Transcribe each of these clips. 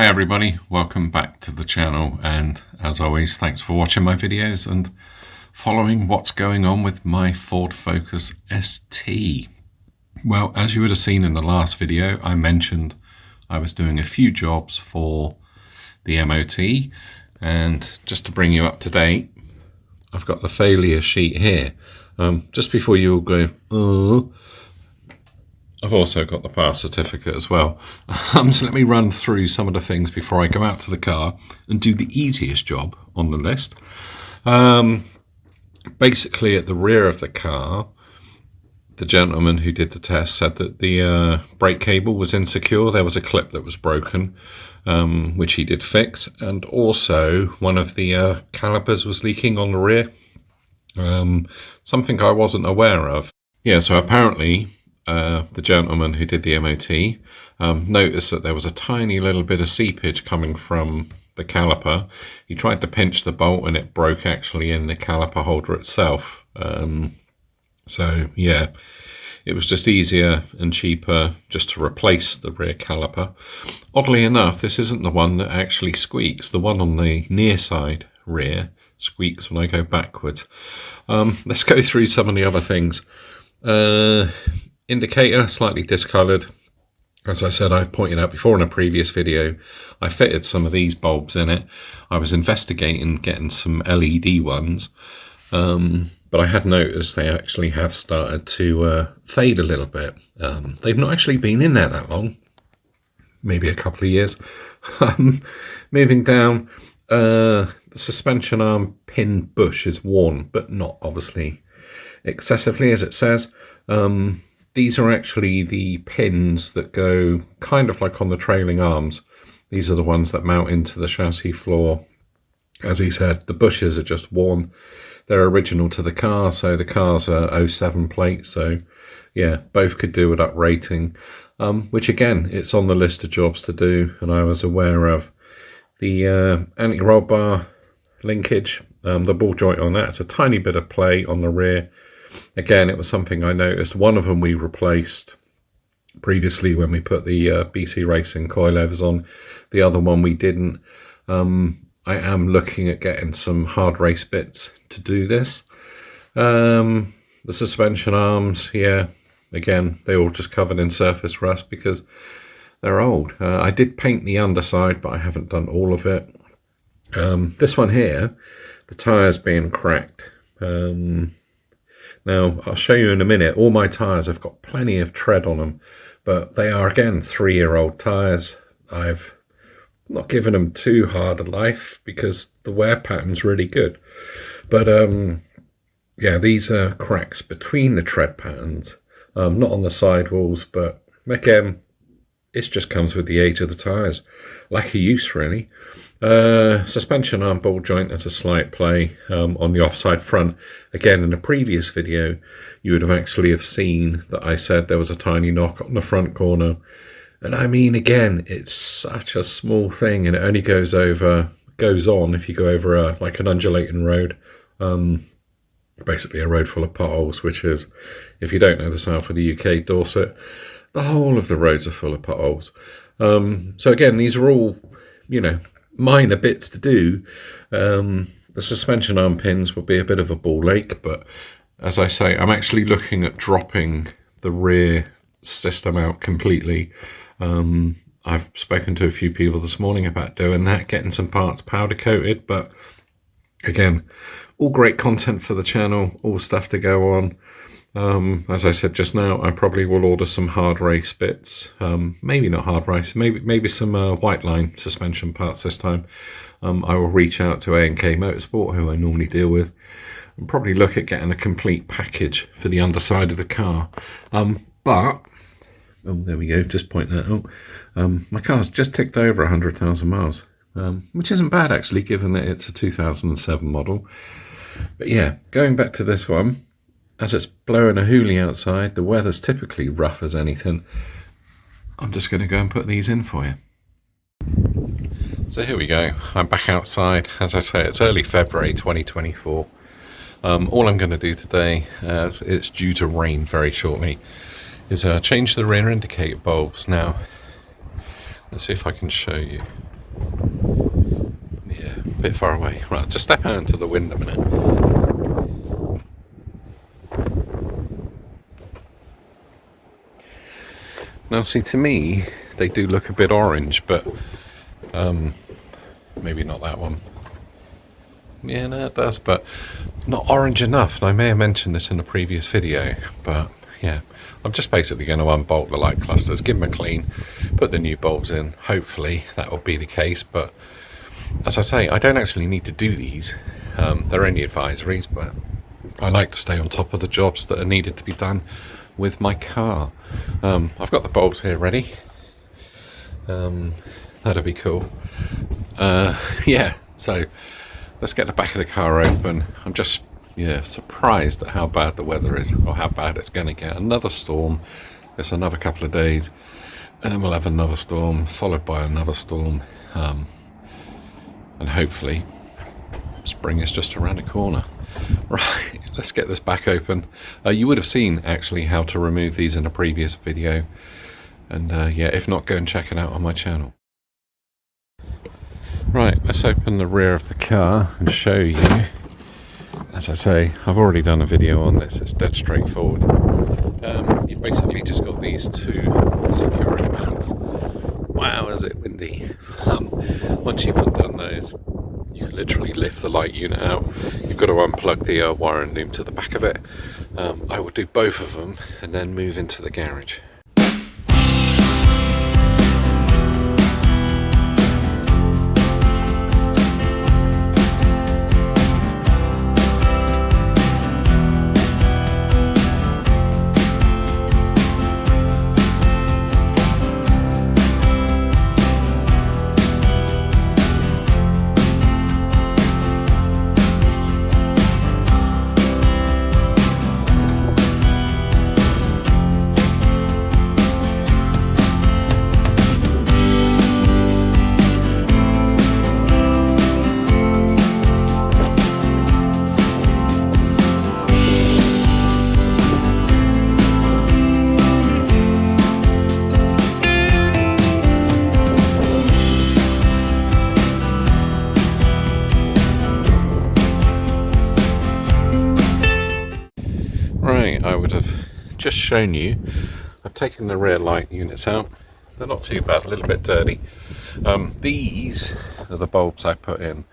Hi everybody, welcome back to the channel, and as always thanks for watching my videos and following what's going on with my Ford Focus ST. Well, as you would have seen in the last video, I mentioned I was doing a few jobs for the M.O.T, and just to bring you up to date, I've got the failure sheet here. Just before you all go, I've also got the pass certificate as well. So let me run through some of the things before I go out to the car and do the easiest job on the list. Basically, at the rear of the car, the gentleman who did the test said that the brake cable was insecure. There was a clip that was broken, which he did fix, and also one of the calipers was leaking on the rear. Something I wasn't aware of. Yeah, so apparently the gentleman who did the M.O.T noticed that there was a tiny little bit of seepage coming from the caliper. He tried to pinch the bolt and it broke actually in the caliper holder itself. So yeah, it was just easier and cheaper just to replace the rear caliper. Oddly enough, this isn't the one that actually squeaks. The one on the near side rear squeaks when I go backwards. Let's go through some of the other things. Indicator slightly discoloured. As I said, I've pointed out before in a previous video, I fitted some of these bulbs in it. I was investigating getting some LED ones, but I had noticed they actually have started to fade a little bit. They've not actually been in there that long, maybe a couple of years. Moving down, the suspension arm pin bush is worn, but not obviously excessively, as it says. These are actually the pins that go kind of like on the trailing arms. These are the ones that mount into the chassis floor. As he said, the bushes are just worn. They're original to the car, so the car's a 07 plate. So yeah, both could do with uprating, which again, it's on the list of jobs to do. And I was aware of the anti-roll bar linkage, the ball joint on that. It's a tiny bit of play on the rear. Again, it was something I noticed. One of them we replaced previously when we put the BC Racing coilovers on. The other one we didn't. I am looking at getting some hard race bits to do this. The suspension arms, yeah, again, they're all just covered in surface rust because they're old. I did paint the underside, but I haven't done all of it. This one here, the tyres being cracked. Now, I'll show you in a minute, all my tyres have got plenty of tread on them, but they are, again, 3-year-old tyres. I've not given them too hard a life because the wear pattern's really good. But, yeah, these are cracks between the tread patterns, not on the sidewalls, but, again, it just comes with the age of the tyres. Lack of use, really. Suspension arm ball joint, that's a slight play on the offside front. Again, in a previous video, you would have actually seen that I said there was a tiny knock on the front corner. And I mean, again, it's such a small thing, and it only goes on if you go over like an undulating road. Basically a road full of potholes, which is, if you don't know the south of the UK, Dorset, the whole of the roads are full of potholes. So again, these are all, minor bits to do. The suspension arm pins will be a bit of a ball ache, but as I say, I'm actually looking at dropping the rear system out completely. I've spoken to a few people this morning about doing that, getting some parts powder coated, but again, all great content for the channel, all stuff to go on. As I said just now, I probably will order some hard race bits. Maybe not hard race, maybe some white line suspension parts this time. I will reach out to A&K Motorsport, who I normally deal with, and probably look at getting a complete package for the underside of the car. But, oh, there we go, just point that out. My car's just ticked over 100,000 miles, which isn't bad actually, given that it's a 2007 model. But yeah, going back to this one, as it's blowing a hoolie outside, the weather's typically rough as anything. I'm just going to go and put these in for you. So here we go. I'm back outside. As I say, it's early February 2024. All I'm going to do today, as it's due to rain very shortly, is change the rear indicator bulbs. Now, let's see if I can show you. Yeah, a bit far away. Right, just step out into the wind a minute. Now, see, to me, they do look a bit orange, but maybe not that one. Yeah, no, it does, but not orange enough. And I may have mentioned this in a previous video, but yeah, I'm just basically going to unbolt the light clusters, give them a clean, put the new bulbs in. Hopefully that will be the case, but as I say, I don't actually need to do these. They're only advisories, but I like to stay on top of the jobs that are needed to be done with my car. I've got the bulbs here ready. That'll be cool. Yeah, so let's get the back of the car open. I'm just surprised at how bad the weather is, or how bad it's going to get. Another storm. It's another couple of days, and then we'll have another storm, followed by another storm, and hopefully spring is just around the corner. Right, let's get this back open. You would have seen actually how to remove these in a previous video, and yeah, if not, go and check it out on my channel. Right, let's open the rear of the car and show you. As I say, I've already done a video on this. It's dead straightforward. You've basically just got these two security mounts. Wow, is it windy. Once you've undone those, you can literally lift the light unit out. You've got to unplug the wiring loom to the back of it. I would do both of them and then move into the garage. Right, I would have just shown you, I've taken the rear light units out. They're not too bad, a little bit dirty. These are the bulbs I put in.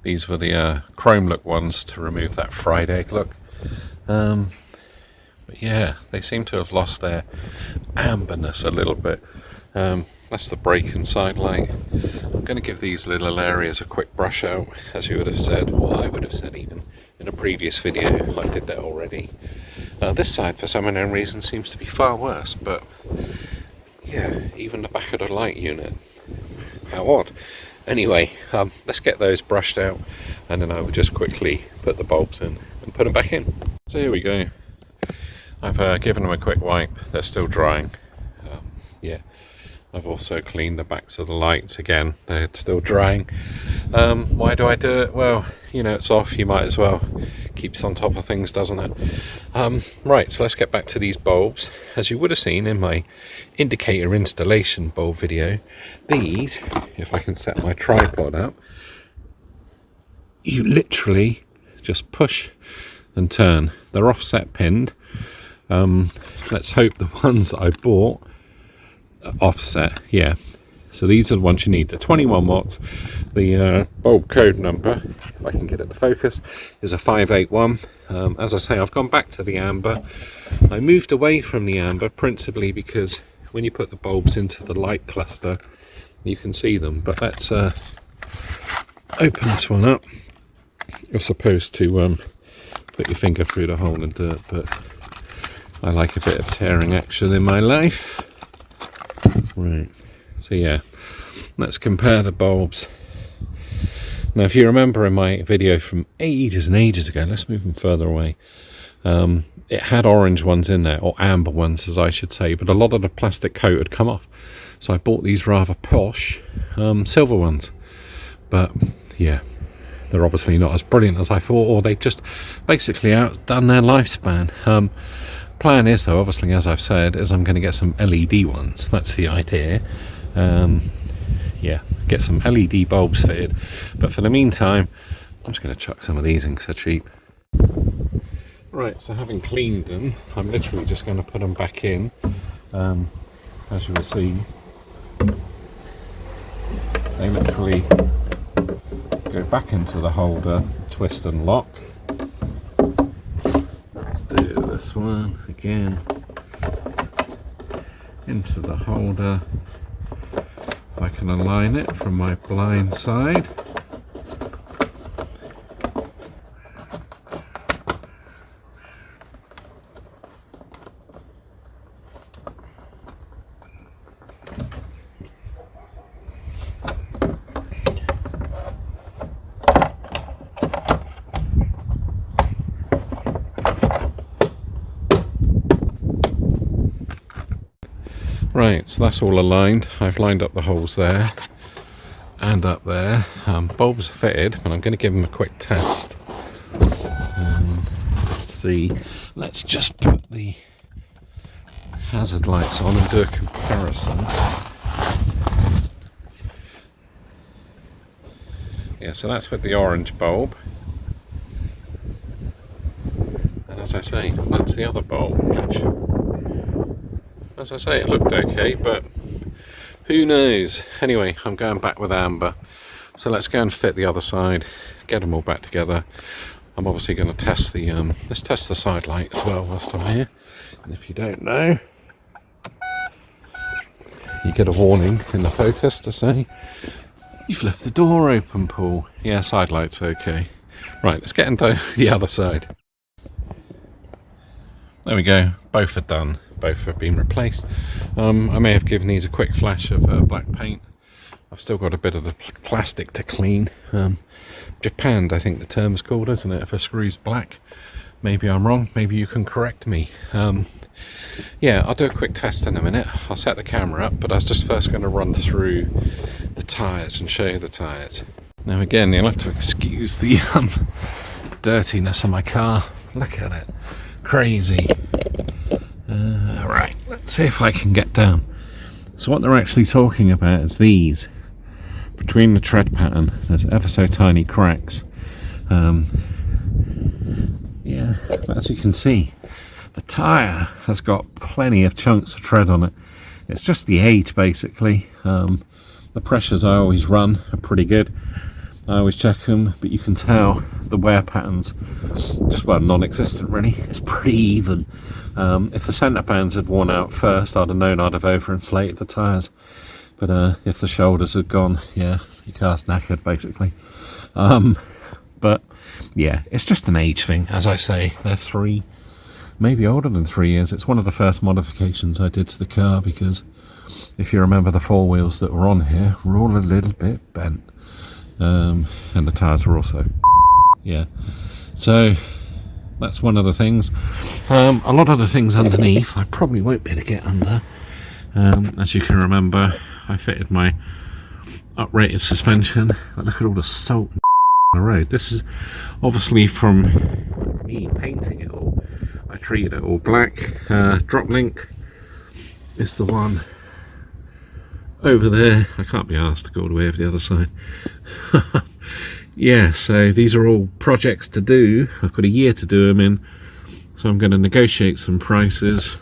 These were the chrome look ones to remove that fried egg look. But yeah, they seem to have lost their amberness a little bit. That's the brake and side light. I'm going to give these little areas a quick brush out, as you would have said, or I would have said even in a previous video. I did that already. This side, for some unknown reason, seems to be far worse, but yeah, even the back of the light unit. How odd. Anyway, let's get those brushed out, and then I will just quickly put the bulbs in and put them back in. So here we go. I've given them a quick wipe. They're still drying. Yeah, I've also cleaned the backs of the lights again. They're still drying. Why do I do it? Well, you know, it's off. You might as well. Keeps on top of things, doesn't it? Right, so let's get back to these bulbs. As you would have seen in my indicator installation bulb video, these, if I can set my tripod up, you literally just push and turn. They're offset pinned. Let's hope the ones that I bought are offset. Yeah, so these are the ones you need. The 21 watts. The bulb code number, if I can get it to focus, is a 581. As I say, I've gone back to the amber. I moved away from the amber principally because when you put the bulbs into the light cluster, you can see them. But let's open this one up. You're supposed to put your finger through the hole in dirt, but I like a bit of tearing action in my life. Right, so yeah, let's compare the bulbs. Now, if you remember in my video from ages and ages ago, let's move them further away. It had orange ones in there, or amber ones as I should say, but a lot of the plastic coat had come off. So I bought these rather posh silver ones. But yeah, they're obviously not as brilliant as I thought, or they've just basically outdone their lifespan. Plan is, though, obviously, as I've said, is I'm going to get some LED ones. That's the idea. yeah, get some LED bulbs fitted. But for the meantime, I'm just going to chuck some of these in because they're cheap. Right, so having cleaned them, I'm literally just going to put them back in. As you will see, they literally go back into the holder, twist and lock. Let's do this one again. Into the holder. If I can align it from my blind side. Right, so that's all aligned. I've lined up the holes there and up there. Bulbs are fitted, but I'm going to give them a quick test. Let's see. Let's just put the hazard lights on and do a comparison. Yeah, so that's with the orange bulb. And as I say, that's the other bulb, which, as I say, it looked okay, but who knows? Anyway, I'm going back with amber. So let's go and fit the other side, get them all back together. I'm obviously going to test the, let's test the side light as well whilst I'm here. And if you don't know, you get a warning in the focus to say, you've left the door open, Paul. Yeah, side light's okay. Right, let's get into the other side. There we go, both are done. Both have been replaced. I may have given these a quick flash of black paint. I've still got a bit of the plastic to clean. Japanned, I think the term's called, isn't it? If a screw's black. Maybe I'm wrong, maybe you can correct me. Yeah, I'll do a quick test in a minute. I'll set the camera up, but I was just first going to run through the tyres and show you the tyres. Now again, you'll have to excuse the dirtiness of my car. Look at it. Crazy. Right, let's see if I can get down. So what they're actually talking about is these. Between the tread pattern, there's ever so tiny cracks. Yeah, as you can see, the tyre has got plenty of chunks of tread on it. It's just the age, basically. The pressures I always run are pretty good. I always check them, but you can tell the wear patterns just, well, non-existent really. It's pretty even. If the centre bands had worn out first, I'd have known I'd have overinflated the tyres. But if the shoulders had gone, yeah, your car's knackered basically. But yeah, it's just an age thing. As I say, they're maybe older than 3 years. It's one of the first modifications I did to the car, because if you remember, the four wheels that were on here were all a little bit bent. And the tyres were also, yeah. So that's one of the things. A lot of the things underneath I probably won't be able to get under. As you can remember, I fitted my uprated suspension, but look at all the salt on the road. This is obviously from me painting it all. I treated it all black. Drop link is the one over there. I can't be asked to go all the way over the other side. Yeah, so these are all projects to do. I've got a year to do them in, so I'm going to negotiate some prices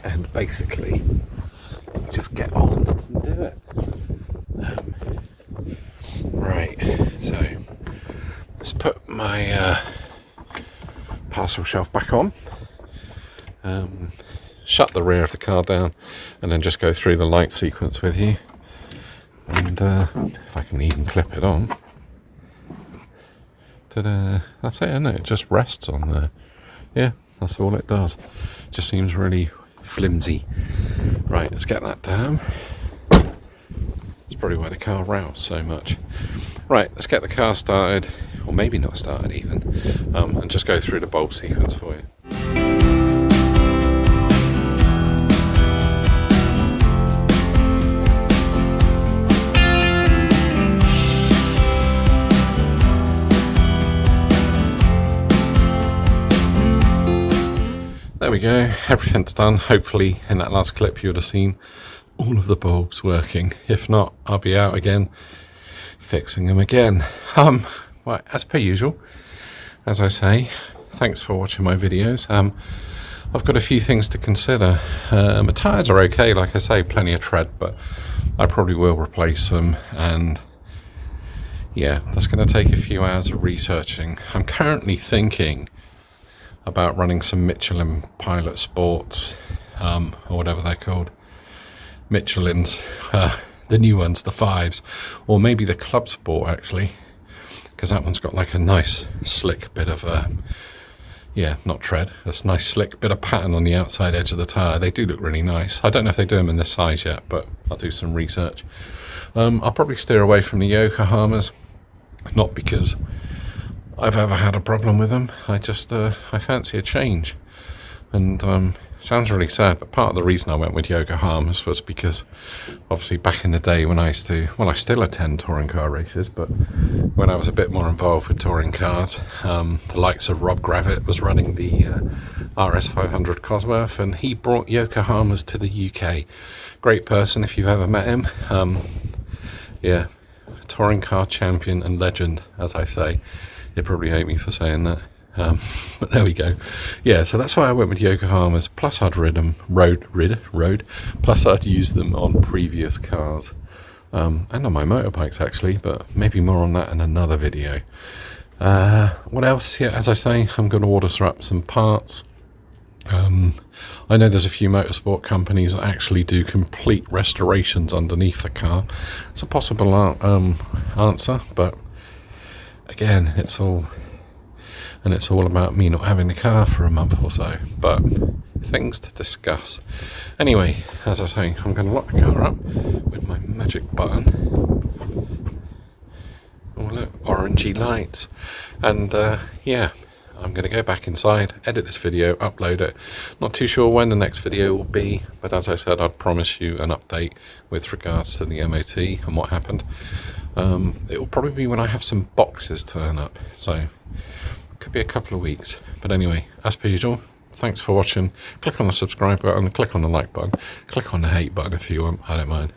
and basically just get on and do it. Right, so let's put my parcel shelf back on. Shut the rear of the car down, and then just go through the light sequence with you. And if I can even clip it on. Ta-da! That's it, isn't it? It just rests on there. Yeah, that's all it does. Just seems really flimsy. Right, let's get that down. It's probably why the car rows so much. Right, let's get the car started, or maybe not started even, and just go through the bulb sequence for you. There we go, everything's done. Hopefully in that last clip you would have seen all of the bulbs working. If not, I'll be out again fixing them again. Well, as per usual, as I say, thanks for watching my videos. I've got a few things to consider. My tyres are okay, like I say, plenty of tread, but I probably will replace them, and yeah, that's going to take a few hours of researching. I'm currently thinking about running some Michelin Pilot Sports, or whatever they're called. Michelin's, the new ones, the 5s, or maybe the Club Sport actually, because that one's got like a nice slick bit of yeah, not tread, this nice slick bit of pattern on the outside edge of the tyre. They do look really nice. I don't know if they do them in this size yet, but I'll do some research. I'll probably steer away from the Yokohamas, not because I've ever had a problem with them. I just I fancy a change. And sounds really sad, but part of the reason I went with Yokohamas was because obviously back in the day when I used to, well, I still attend touring car races, but when I was a bit more involved with touring cars, the likes of Rob Gravitt was running the RS500 Cosworth, and he brought Yokohamas to the UK. Great person if you've ever met him. Yeah, touring car champion and legend, as I say. He'd probably hate me for saying that. But there we go. Yeah, so that's why I went with Yokohamas. Plus I'd rid them road. Plus I'd used them on previous cars, and on my motorbikes actually. But maybe more on that in another video. What else? Yeah, as I say, I'm going to order up some parts. I know there's a few motorsport companies that actually do complete restorations underneath the car. It's a possible answer, but again, it's all about me not having the car for a month or so, but things to discuss. Anyway, as I say, I'm going to lock the car up with my magic button. Oh look, orangey lights. And yeah, I'm going to go back inside, edit this video, upload it. Not too sure when the next video will be, but as I said, I'd promise you an update with regards to the M.O.T and what happened. It will probably be when I have some boxes turn up, so could be a couple of weeks. But anyway, as per usual, thanks for watching. Click on the subscribe button, click on the like button, click on the hate button if you want, I don't mind.